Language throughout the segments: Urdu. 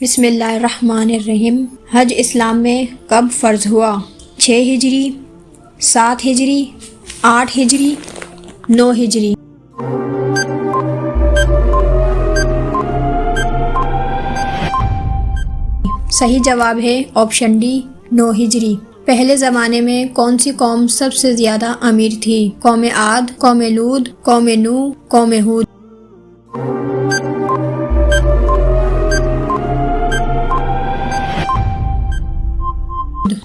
بسم اللہ الرحمن الرحیم۔ حج اسلام میں کب فرض ہوا؟ 6 ہجری، 7 ہجری، 8 ہجری، 9 ہجری۔ صحیح جواب ہے آپشن ڈی 9 ہجری۔ پہلے زمانے میں کون سی قوم سب سے زیادہ امیر تھی؟ قوم عاد، قوم لود، قوم نوح، قوم ہود۔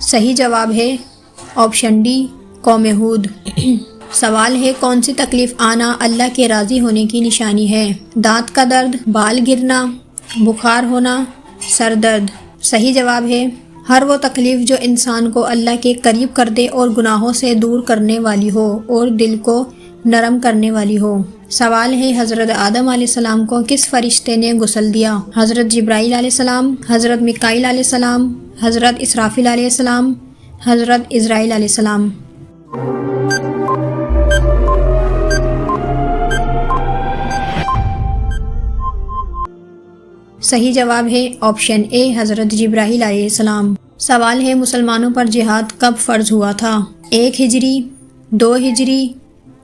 صحیح جواب ہے آپشن ڈی قوم ہود۔ سوال ہے کون سی تکلیف آنا اللہ کے راضی ہونے کی نشانی ہے؟ دانت کا درد، بال گرنا، بخار ہونا، سر درد۔ صحیح جواب ہے ہر وہ تکلیف جو انسان کو اللہ کے قریب کر دے اور گناہوں سے دور کرنے والی ہو اور دل کو نرم کرنے والی ہو۔ سوال ہے حضرت آدم علیہ السلام کو کس فرشتے نے غسل دیا؟ حضرت جبرائیل علیہ السلام، حضرت میکائیل علیہ السلام، حضرت اسرافیل علیہ السلام، حضرت اسرائیل علیہ السلام۔ صحیح جواب ہے آپشن اے حضرت جبرائیل علیہ السلام۔ سوال ہے مسلمانوں پر جہاد کب فرض ہوا تھا؟ 1 ہجری، 2 ہجری،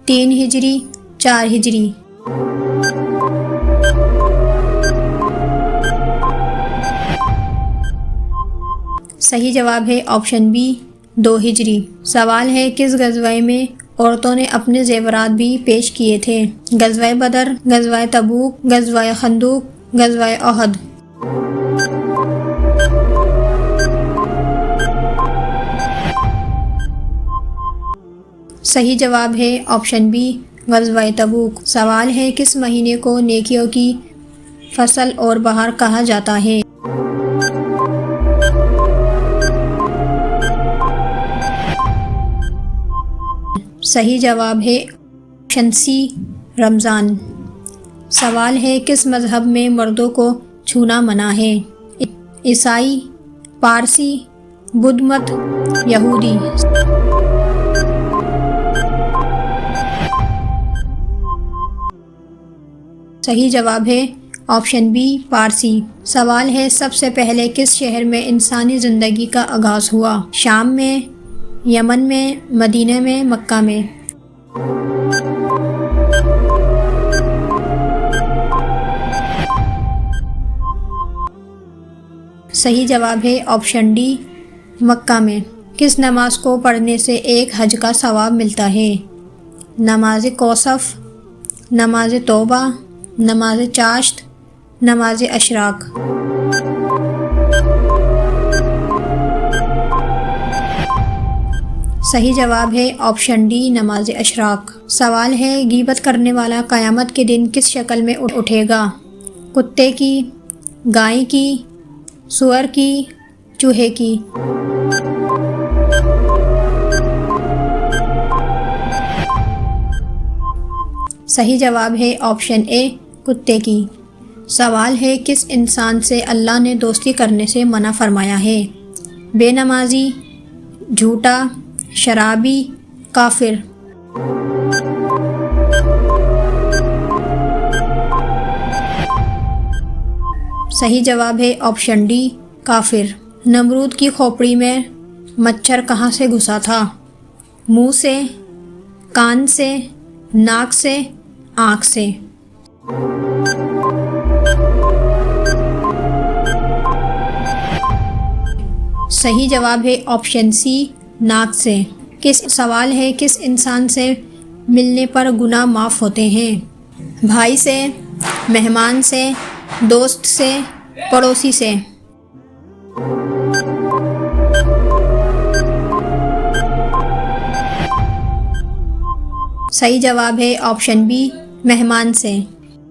3 ہجری، 4 ہجری۔ صحیح جواب ہے آپشن بی 2 ہجری۔ سوال ہے کس غزوہ میں عورتوں نے اپنے زیورات بھی پیش کیے تھے؟ غزوہ بدر، غزوہ تبوک، غزوہ خندق، غزوہ احد۔ صحیح جواب ہے آپشن بی غزوہ تبوک۔ سوال ہے کس مہینے کو نیکیوں کی فصل اور بہار کہا جاتا ہے؟ صحیح جواب ہے آپشن سی رمضان۔ سوال ہے کس مذہب میں مردوں کو چھونا منع ہے؟ عیسائی، پارسی، بدھ مت، یہودی۔ صحیح جواب ہے آپشن بی پارسی۔ سوال ہے سب سے پہلے کس شہر میں انسانی زندگی کا آغاز ہوا؟ شام میں، یمن میں، مدینہ میں، مکہ میں۔ صحیح جواب ہے آپشن ڈی مکہ میں۔ کس نماز کو پڑھنے سے ایک حج کا ثواب ملتا ہے؟ نماز کوسف، نماز توبہ، نماز چاشت، نماز اشراق۔ صحیح جواب ہے آپشن ڈی نماز اشراق۔ سوال ہے غیبت کرنے والا قیامت کے دن کس شکل میں اٹھے گا؟ کتے کی، گائے کی، سور کی، چوہے کی۔ صحیح جواب ہے آپشن اے کتے کی۔ سوال ہے کس انسان سے اللہ نے دوستی کرنے سے منع فرمایا ہے؟ بے نمازی، جھوٹا، شرابی، کافر۔ صحیح جواب ہے آپشن ڈی کافر۔ نمرود کی کھوپڑی میں مچھر کہاں سے گھسا تھا؟ منہ سے، کان سے، ناک سے، آنکھ سے۔ صحیح جواب ہے آپشن سی ناک سے۔ سوال ہے کس انسان سے ملنے پر گناہ معاف ہوتے ہیں؟ بھائی سے، مہمان سے، دوست سے، پڑوسی سے۔ صحیح جواب ہے آپشن بی مہمان سے۔